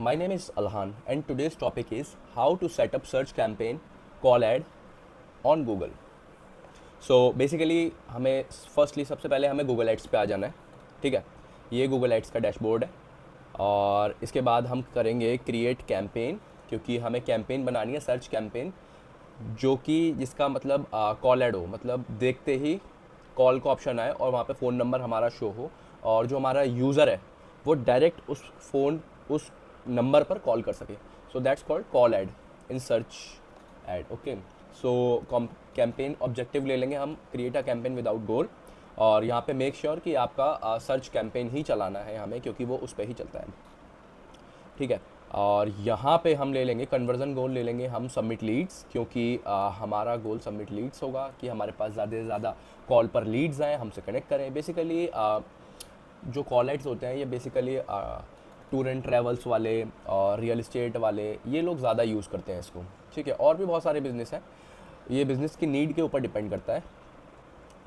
My name is Alhan and today's topic is how to set up search campaign call ad on Google. So basically हमें firstly सबसे पहले हमें Google ads पे आ जाना है. ठीक है, ये गूगल एड्स का डैशबोर्ड है और इसके बाद हम करेंगे क्रिएट कैंपेन, क्योंकि हमें कैंपेन बनानी है सर्च कैंपेन जो कि जिसका मतलब कॉल ऐड हो, मतलब देखते ही कॉल का ऑप्शन आए और वहाँ पे फ़ोन नंबर हमारा शो हो और जो हमारा यूज़र है वो डायरेक्ट उस नंबर पर कॉल कर सके. So that's called call add in search add. Okay, so campaign objective ले लेंगे हम, क्रिएट अ कैंपेन विदाउट गोल, और यहाँ पे मेक श्योर कि आपका सर्च कैंपेन ही चलाना है हमें, क्योंकि वो उस पर ही चलता है. ठीक है, और यहाँ पे हम ले लेंगे कन्वर्जन गोल, ले लेंगे हम सबमिट लीड्स, क्योंकि हमारा गोल सबमिट लीड्स होगा कि हमारे पास ज़्यादा से ज़्यादा कॉल पर लीड्स आएँ, हमसे कनेक्ट करें. बेसिकली जो कॉल एड्स होते हैं ये बेसिकली टूर एंड ट्रैवल्स वाले और रियल इस्टेट वाले ये लोग ज़्यादा यूज़ करते हैं इसको. ठीक है, और भी बहुत सारे बिज़नेस हैं, ये बिज़नेस की नीड के ऊपर डिपेंड करता है.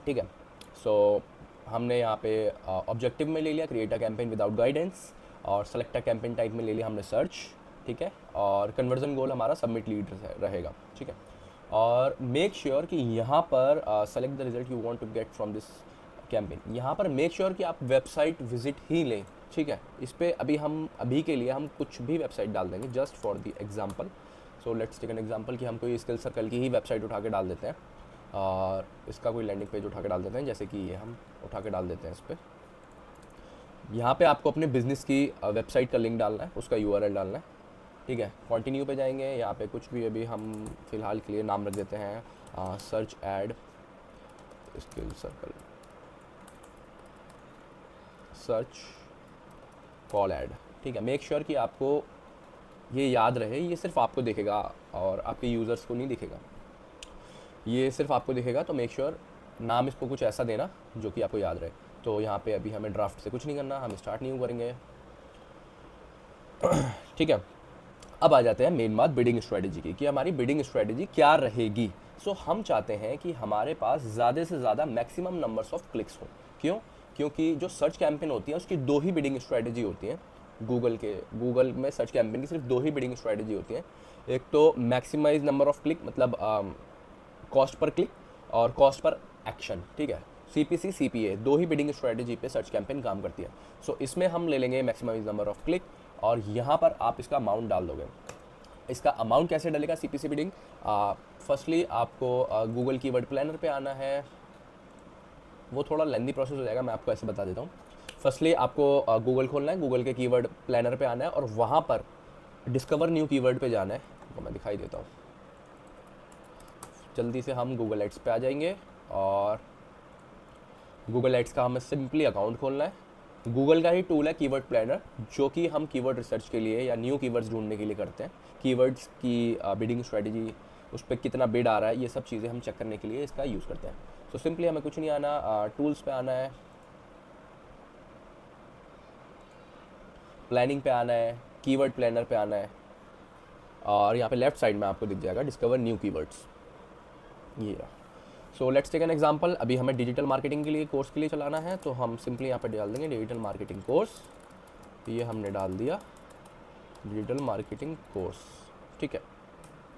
ठीक है, सो हमने यहाँ पे ऑब्जेक्टिव में ले लिया create a campaign without guidance, और सेलेक्ट अ कैंपेन टाइप में ले लिया हमने सर्च. ठीक है, और कन्वर्जन गोल हमारा सबमिट लीड रहेगा. ठीक है, और मेक श्योर कि यहाँ पर select the result you want to get from this campaign. यहाँ पर मेक श्योर कि आप वेबसाइट विजिट ही लें. ठीक है, इस पर अभी के लिए हम कुछ भी वेबसाइट डाल देंगे just for the example. So let's take an example कि हम कोई स्किल सर्कल की ही वेबसाइट उठा के डाल देते हैं और इसका कोई लैंडिंग पेज उठा के डाल देते हैं, जैसे कि ये हम उठा के डाल देते हैं इस पर. यहाँ पे आपको अपने बिज़नेस की वेबसाइट का लिंक डालना है, उसका यूआरएल डालना है. ठीक है, कंटिन्यू पे जाएंगे. यहाँ पे कुछ भी अभी हम फ़िलहाल के लिए नाम रख देते हैं search add skill circle, search call add. ठीक है, मेक श्योर कि आपको ये याद रहे, ये सिर्फ आपको दिखेगा और आपके यूज़र्स को नहीं दिखेगा, ये सिर्फ आपको दिखेगा. तो मेक श्योर नाम इसको कुछ ऐसा देना जो कि आपको याद रहे. तो यहाँ पे अभी हमें ड्राफ्ट से कुछ नहीं करना, हम स्टार्ट न्यू करेंगे. ठीक है, अब आ जाते हैं मेन बात बिडिंग स्ट्रेटजी की, कि हमारी बिडिंग स्ट्रेटजी क्या रहेगी. सो हम चाहते हैं कि हमारे पास ज़्यादा से ज़्यादा मैक्सिमम नंबर्स ऑफ क्लिक्स हो. क्यों? क्योंकि जो सर्च कैंपेन होती है उसकी दो ही बिडिंग स्ट्रेटजी होती है. गूगल में सर्च कैंपेन की सिर्फ दो ही बिडिंग स्ट्रेटजी होती है. एक तो मैक्सिमाइज नंबर ऑफ क्लिक, मतलब कॉस्ट पर क्लिक, और कॉस्ट पर एक्शन. ठीक है, CPC CPA दो ही बिडिंग स्ट्रेटजी पे सर्च कैंपेन काम करती है. सो इसमें हम ले लेंगे मैक्सिमाइज नंबर ऑफ क्लिक, और यहाँ पर आप इसका अमाउंट डाल दोगे. इसका अमाउंट कैसे डलेगा CPC बिडिंग? फर्स्टली आपको गूगल कीवर्ड प्लानर पे आना है. वो थोड़ा लेंदी प्रोसेस हो जाएगा, मैं आपको ऐसे बता देता हूँ. फर्स्टली आपको गूगल खोलना है, गूगल के कीवर्ड प्लानर पे आना है और वहाँ पर डिस्कवर न्यू कीवर्ड पे जाना है. तो मैं दिखाई देता हूँ, जल्दी से हम गूगल एड्स पे आ जाएंगे और गूगल एड्स का हमें सिंपली अकाउंट खोलना है. गूगल का ही टूल है कीवर्ड प्लानर, जो कि हम कीवर्ड रिसर्च के लिए या न्यू कीवर्ड्स ढूंढने के लिए करते हैं. कीवर्ड्स की बिडिंग स्ट्रेटजी, उस पर कितना बिड आ रहा है, ये सब चीज़ें हम चेक करने के लिए इसका यूज़ करते हैं. तो सिंपली हमें कुछ नहीं आना, टूल्स पे आना है, प्लानिंग पे आना है, कीवर्ड प्लानर पे आना है, और यहाँ पे लेफ्ट साइड में आपको दिख जाएगा डिस्कवर न्यू कीवर्ड्स. ये so let's take an example. अभी हमें डिजिटल मार्केटिंग के लिए कोर्स के लिए चलाना है, तो हम सिंपली यहाँ पे डाल देंगे डिजिटल मार्केटिंग कोर्स. ये हमने डाल दिया डिजिटल मार्केटिंग कोर्स. ठीक है,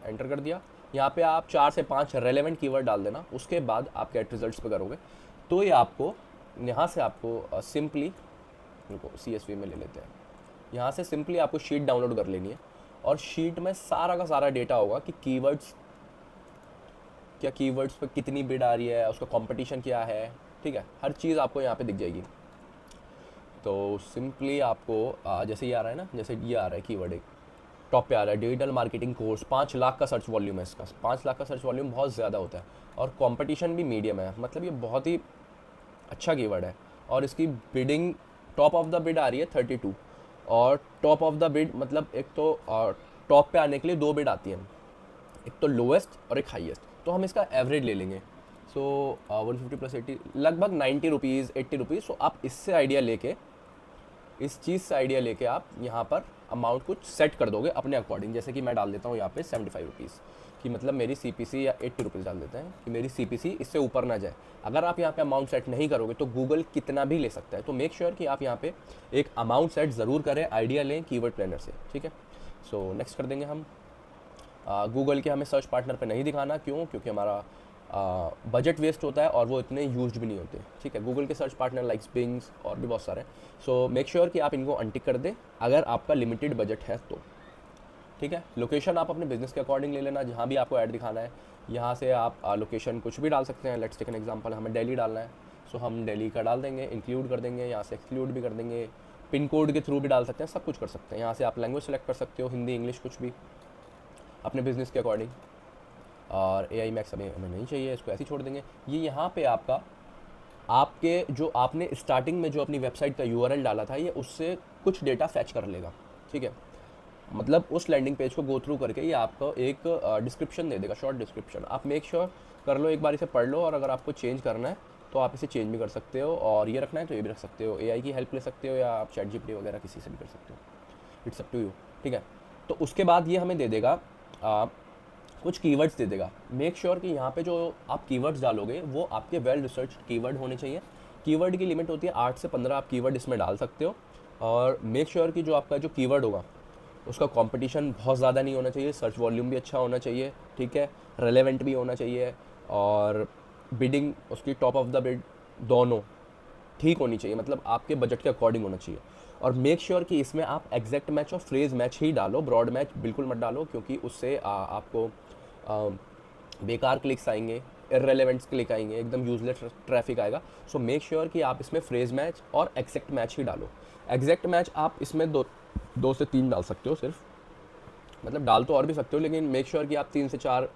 एंटर कर दिया. यहाँ पे आप 4 से 5 रेलेवेंट कीवर्ड डाल देना, उसके बाद आप गेट रिजल्ट्स पे करोगे. तो ये आपको यहाँ से आपको सिंपली CSV में ले लेते हैं. यहाँ से सिंपली आपको शीट डाउनलोड कर लेनी है और शीट में सारा का सारा डेटा होगा कि कीवर्ड्स पे कितनी बिड आ रही है, उसका कंपटीशन क्या है. ठीक है, हर चीज़ आपको यहाँ पे दिख जाएगी. तो सिंपली आपको जैसे ये आ रहा है ना, जैसे ये आ रहा है कीवर्ड एक टॉप पे आ रहा है डिजिटल मार्केटिंग कोर्स, 5 लाख का सर्च वॉल्यूम है इसका. 5 लाख का सर्च वॉल्यूम बहुत ज़्यादा होता है और कंपटीशन भी मीडियम है, मतलब ये बहुत ही अच्छा कीवर्ड है. और इसकी bidding top of the bid आ रही है 32, और टॉप ऑफ द बिड मतलब एक तो टॉप पे आने के लिए 2 बिड आती हैं, एक तो लोएस्ट और एक हाईएस्ट. तो हम इसका एवरेज ले लेंगे. सो 150 + 80 लगभग 90 रुपीज़ 80 रुपीज़. सो आप इससे आइडिया लेके, इस चीज़ से आइडिया लेके आप यहाँ पर अमाउंट कुछ सेट कर दोगे अपने अकॉर्डिंग। जैसे कि मैं डाल देता हूँ यहाँ पे 75 रुपीज़ कि मतलब मेरी CPC, या 80 रुपीज़ डाल देते हैं कि मेरी CPC इससे ऊपर ना जाए। अगर आप यहाँ पे अमाउंट सेट नहीं करोगे तो गूगल कितना भी ले सकता है। तो मेक श्योर कि आप यहाँ पे एक अमाउंट सेट ज़रूर करें, आइडिया लें कीवर्ड प्लानर से, ठीक है। सो नेक्स्ट कर देंगे हम। गूगल के हमें सर्च पार्टनर पे नहीं दिखाना, क्यों? क्योंकि हमारा बजट वेस्ट होता है और वो इतने यूज्ड भी नहीं होते, ठीक है। गूगल के सर्च पार्टनर लाइक्स बिंग्स और भी बहुत सारे। सो मेक श्योर कि आप इनको अनटिक कर दें अगर आपका लिमिटेड बजट है तो, ठीक है। लोकेशन आप अपने बिजनेस के अकॉर्डिंग ले लेना, जहाँ भी आपको ऐड दिखाना है यहाँ से आप लोकेशन कुछ भी डाल सकते हैं। लेट्स टेक एन एग्जांपल, हमें दिल्ली डालना है, सो हम दिल्ली का डाल देंगे, इंक्लूड कर देंगे, यहाँ से एक्सक्लूड भी कर देंगे, पिन कोड के थ्रू भी डाल सकते हैं, सब कुछ कर सकते हैं। यहाँ से आप लैंग्वेज सेलेक्ट कर सकते हो, हिंदी, इंग्लिश, कुछ भी अपने बिजनेस के अकॉर्डिंग। और AI मैक्स हमें नहीं चाहिए, इसको ऐसे ही छोड़ देंगे। ये यहाँ पे आपका आपके जो आपने स्टार्टिंग में जो अपनी वेबसाइट का URL डाला था, ये उससे कुछ डेटा फैच कर लेगा, ठीक है। मतलब उस लैंडिंग पेज को गो थ्रू करके ये आपको एक डिस्क्रिप्शन दे देगा, शॉर्ट डिस्क्रिप्शन। आप मेक श्योर कर लो, एक बार इसे पढ़ लो, और अगर आपको चेंज करना है तो आप इसे चेंज भी कर सकते हो, और ये रखना है तो ये भी रख सकते हो। AI की हेल्प ले सकते हो, या आप ChatGPT वगैरह किसी से भी कर सकते हो, इट्स अप टू यू, ठीक है। तो उसके बाद ये हमें दे देगा कुछ कीवर्ड्स दे देगा। मेक श्योर कि यहाँ पे जो आप कीवर्ड्स डालोगे वो आपके वेल रिसर्च कीवर्ड होने चाहिए। कीवर्ड की लिमिट होती है 8 से 15 आप कीवर्ड इसमें डाल सकते हो। और मेक श्योर कि जो आपका जो कीवर्ड होगा उसका कंपटीशन बहुत ज़्यादा नहीं होना चाहिए, सर्च वॉल्यूम भी अच्छा होना चाहिए, ठीक है, रेलेवेंट भी होना चाहिए, और बिडिंग उसकी टॉप ऑफ द बिड दोनों ठीक होनी चाहिए, मतलब आपके बजट के अकॉर्डिंग होना चाहिए। और मेक श्योर कि इसमें आप एग्जैक्ट मैच और फ्रेज मैच ही डालो, ब्रॉड मैच बिल्कुल मत डालो, क्योंकि उससे आपको बेकार क्लिक्स आएंगे, इररेलेवेंट क्लिक आएंगे, एकदम यूजलेस ट्रैफिक आएगा। सो मेक श्योर कि आप इसमें फ्रेज मैच और एग्जैक्ट मैच ही डालो। एग्जैक्ट मैच आप इसमें दो से तीन डाल सकते हो सिर्फ, मतलब डाल तो और भी सकते हो, लेकिन मेक श्योर कि आप 3 से 4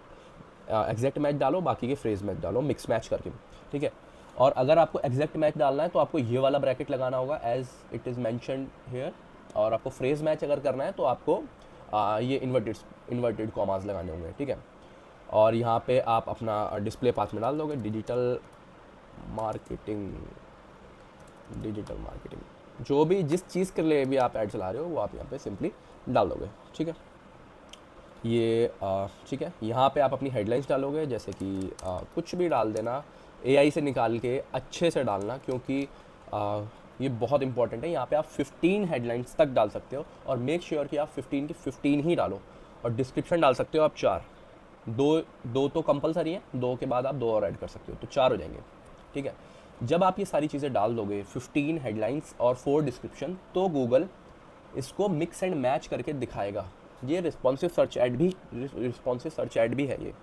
एग्जैक्ट मैच डालो, बाकी के फ्रेज मैच डालो मिक्स मैच करके, ठीक है। और अगर आपको एग्जैक्ट मैच डालना है तो आपको ये वाला ब्रैकेट लगाना होगा as it is mentioned here, और आपको फ्रेज मैच अगर करना है तो आपको ये इन्वर्टेड कॉमास लगाने होंगे, ठीक है। और यहाँ पे आप अपना डिस्प्ले पाथ में डाल दोगे डिजिटल मार्केटिंग, जो भी जिस चीज़ के लिए भी आप ऐड चला रहे हो वो आप यहाँ पे सिंपली डाल दोगे, ठीक है। ये ठीक है, यहाँ पे आप अपनी हेडलाइंस डालोगे, जैसे कि कुछ भी डाल देना, AI से निकाल के अच्छे से डालना, क्योंकि ये बहुत इंपॉर्टेंट है। यहाँ पे आप 15 हेडलाइंस तक डाल सकते हो, और मेक श्योर कि आप 15 की 15 ही डालो। और डिस्क्रिप्शन डाल सकते हो आप 4, दो तो कंपलसरी है, 2 के बाद आप 2 और ऐड कर सकते हो, तो 4 हो जाएंगे, ठीक है। जब आप ये सारी चीज़ें डाल दोगे, 15 हेडलाइंस और 4 डिस्क्रिप्शन, तो गूगल इसको मिक्स एंड मैच करके दिखाएगा। ये रिस्पॉन्सिव सर्च ऐड भी है।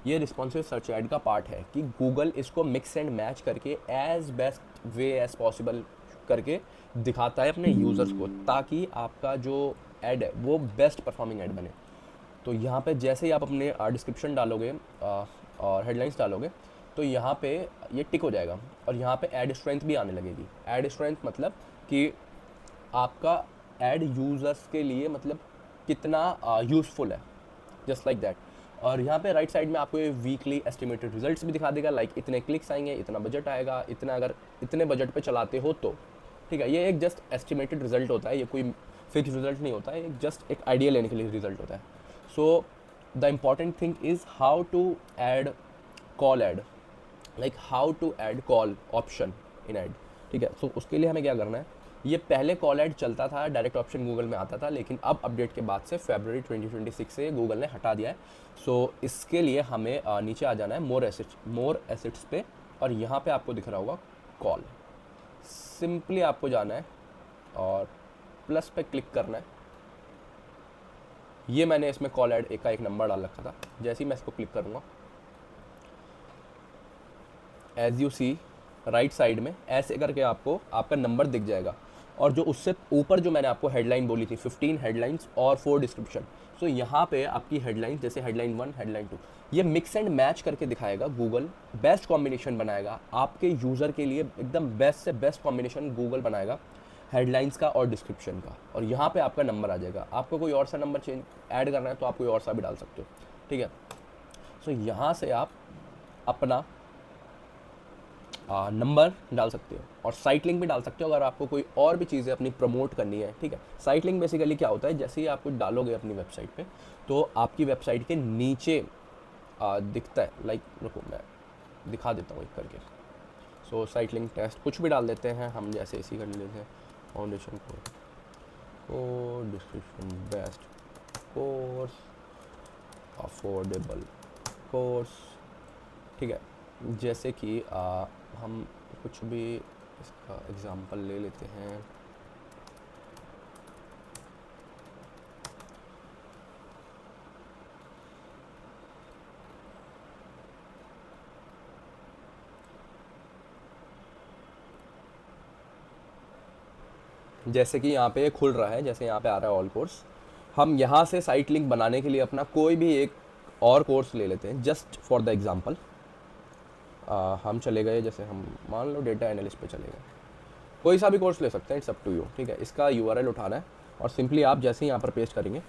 ये रिस्पॉन्सिव सर्च ऐड का पार्ट है कि गूगल इसको मिक्स एंड मैच करके as best way as possible करके दिखाता है अपने यूज़र्स को, ताकि आपका जो ऐड है वो बेस्ट परफॉर्मिंग ऐड बने। तो यहाँ पे जैसे ही आप अपने डिस्क्रिप्शन डालोगे और हेडलाइंस डालोगे, तो यहाँ पे ये टिक हो जाएगा, और यहाँ पे ऐड स्ट्रेंथ भी आने लगेगी। ऐड स्ट्रेंथ मतलब कि आपका ऐड यूज़र्स के लिए मतलब कितना यूज़फुल है, जस्ट लाइक दैट। और यहाँ पे राइट साइड में आपको ये वीकली एस्टिमेटेड रिजल्ट्स भी दिखा देगा, लाइक इतने क्लिक्स आएंगे, इतना बजट आएगा, इतना अगर इतने बजट पे चलाते हो तो, ठीक है। ये एक जस्ट एस्टिमेटेड रिजल्ट होता है, ये कोई फिक्स रिजल्ट नहीं होता है, जस्ट एक आइडिया लेने के लिए रिजल्ट होता है। So the important thing is how to add call ad, like how to add call option in ad, ठीक है। सो उसके लिए हमें क्या करना है, ये पहले कॉल ऐड चलता था, डायरेक्ट ऑप्शन गूगल में आता था, लेकिन अब अपडेट के बाद से फरवरी 2026 से गूगल ने हटा दिया है। सो इसके लिए हमें नीचे आ जाना है मोर एसेट्स पे, और यहाँ पे आपको दिख रहा होगा कॉल, सिंपली आपको जाना है और प्लस पे क्लिक करना है। ये मैंने इसमें कॉल ऐड का एक नंबर डाल रखा था, जैसे ही मैं इसको क्लिक करूँगा, as you see right side में ऐसे करके आपको आपका नंबर दिख जाएगा। और जो उससे ऊपर जो मैंने आपको हेडलाइन बोली थी, 15 हेडलाइंस और 4 डिस्क्रिप्शन, सो यहाँ पे आपकी हेडलाइन, जैसे हेडलाइन 1, हेडलाइन 2, ये मिक्स एंड मैच करके दिखाएगा। गूगल बेस्ट कॉम्बिनेशन बनाएगा आपके यूज़र के लिए, एकदम बेस्ट से बेस्ट कॉम्बिनेशन गूगल बनाएगा हेडलाइंस का और डिस्क्रिप्शन का, और यहाँ पे आपका नंबर आ जाएगा। आपको कोई और सा नंबर चेंज ऐड करना है तो आप कोई और सा भी डाल सकते हो, ठीक है। सो यहाँ से आप अपना नंबर डाल सकते हो और साइट लिंक भी डाल सकते हो अगर आपको कोई और भी चीज़ें अपनी प्रमोट करनी है, ठीक है। साइट लिंक बेसिकली क्या होता है, जैसे ही आप कुछ डालोगे अपनी वेबसाइट पे तो आपकी वेबसाइट के नीचे दिखता है, लाइक रुको मैं दिखा देता हूँ एक करके। सो साइट लिंक टेस्ट कुछ भी डाल देते हैं हम, जैसे इसी कर लेते हैं foundation course, description best course, affordable course, ठीक है। जैसे कि हम कुछ भी इसका एग्जांपल ले लेते हैं। जैसे कि यहाँ पे खुल रहा है, जैसे यहाँ पे आ रहा है ऑल कोर्स, हम यहाँ से साइट लिंक बनाने के लिए अपना कोई भी एक और कोर्स ले लेते हैं जस्ट फॉर द एग्जांपल। हम चले गए, जैसे हम मान लो डेटा एनालिस्ट पे चले गए, कोई सा भी कोर्स ले सकते हैं, इट्स अप टू यू, ठीक है। इसका यूआरएल उठाना है और सिंपली आप जैसे ही यहाँ पर पेस्ट करेंगे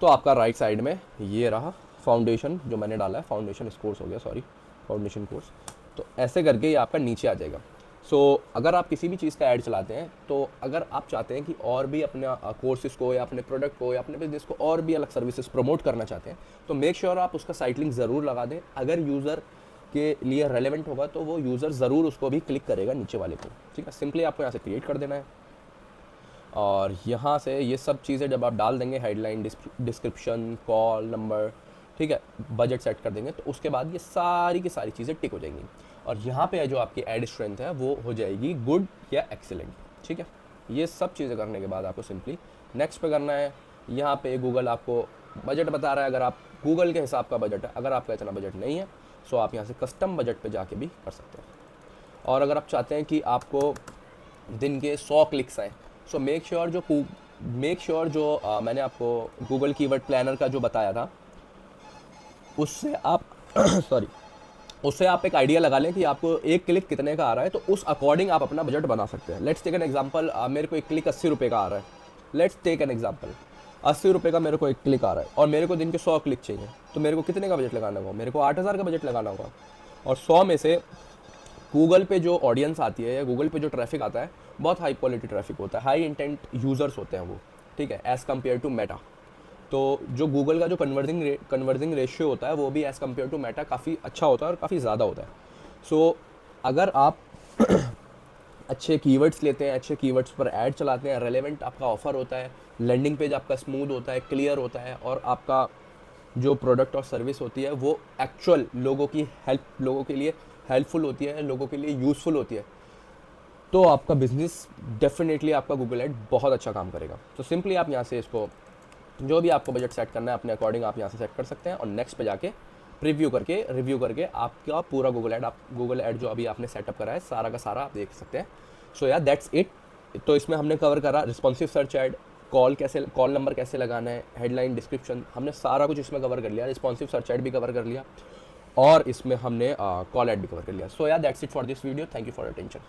तो आपका राइट साइड में ये रहा फाउंडेशन जो मैंने डाला है, फाउंडेशन कोर्स हो गया, सॉरी फाउंडेशन कोर्स। तो ऐसे करके ये आपका नीचे आ जाएगा। सो अगर आप किसी भी चीज़ का ऐड चलाते हैं, तो अगर आप चाहते हैं कि और भी अपने कोर्सेज को या अपने प्रोडक्ट को या अपने बिजनेस को और भी अलग सर्विसेज प्रमोट करना चाहते हैं, तो मेक श्योर आप उसका साइट लिंक ज़रूर लगा दें। अगर यूज़र के लिए रेलेवेंट होगा तो वो यूज़र ज़रूर उसको भी क्लिक करेगा नीचे वाले को, ठीक है। सिंपली आपको यहाँ से क्रिएट कर देना है और यहाँ से ये सब चीज़ें जब आप डाल देंगे, हेडलाइन, डिस्क्रिप्शन, कॉल नंबर, ठीक है, बजट सेट कर देंगे, तो उसके बाद ये सारी की सारी चीज़ें टिक हो जाएंगी और यहाँ पे जो आपकी एड स्ट्रेंथ है वो हो जाएगी गुड या एक्सीलेंट, ठीक है। ये सब चीज़ें करने के बाद आपको सिंपली नेक्स्ट पे करना है। यहाँ पे गूगल आपको बजट बता रहा है, अगर आप गूगल के हिसाब का बजट है, अगर आपका इतना बजट नहीं है सो आप यहाँ से कस्टम बजट पे जाके भी कर सकते हैं। और अगर आप चाहते हैं कि आपको दिन के 100 क्लिक्स आए, सो मेक श्योर जो मैंने आपको गूगल कीवर्ड प्लानर का जो बताया था उससे आप सॉरी, उससे आप एक आइडिया लगा लें कि आपको एक क्लिक कितने का आ रहा है, तो उस अकॉर्डिंग आप अपना बजट बना सकते हैं। लेट्स टेक एन एग्जांपल, मेरे को एक क्लिक 80 रुपये का आ रहा है, लेट्स टेक एन एग्जांपल 80 रुपये का मेरे को एक क्लिक आ रहा है और मेरे को दिन के 100 क्लिक चाहिए, तो मेरे को कितने का बजट लगाना होगा, मेरे को 8000 का बजट लगाना होगा। और 100 में से गूगल पे जो ऑडियंस आती है या गूगल पे जो ट्रैफिक आता है बहुत हाई क्वालिटी ट्रैफिक होता है, हाई इंटेंट यूज़र्स होते हैं वो, ठीक है, एज़ कम्पेयर टू मेटा। तो जो गूगल का जो कन्वर्जिंग रेशियो होता है वो भी एज़ कम्पेयर टू मेटा काफ़ी अच्छा होता है और काफ़ी ज़्यादा होता है। सो अगर आप अच्छे कीवर्ड्स लेते हैं, अच्छे कीवर्ड्स पर ऐड चलाते हैं, रेलेवेंट आपका ऑफर होता है, लैंडिंग पेज आपका स्मूथ होता है, क्लियर होता है और आपका जो प्रोडक्ट और सर्विस होती है वो एक्चुअल लोगों के लिए हेल्पफुल होती है, लोगों के लिए यूज़फुल होती है, तो आपका बिजनेस डेफिनेटली, आपका गूगल एड बहुत अच्छा काम करेगा। तो सिंपली आप यहाँ से इसको जो भी आपको बजट सेट करना है अपने अकॉर्डिंग आप यहाँ से सेट कर सकते हैं और नेक्स्ट पे जाके रिव्यू करके आपका पूरा गूगल ऐड जो अभी आपने सेटअप करा है सारा का सारा आप देख सकते हैं। सो या दैट्स इट। तो इसमें हमने कवर करा responsive search add, call number कैसे लगाना है, हेडलाइन, डिस्क्रिप्शन, हमने सारा कुछ इसमें कवर कर लिया। रिस्पॉन्सिव सर्च ऐड भी कवर कर लिया और इसमें हमने कॉल ऐड भी कवर कर लिया। सो या that's it for this video. Thank you for attention.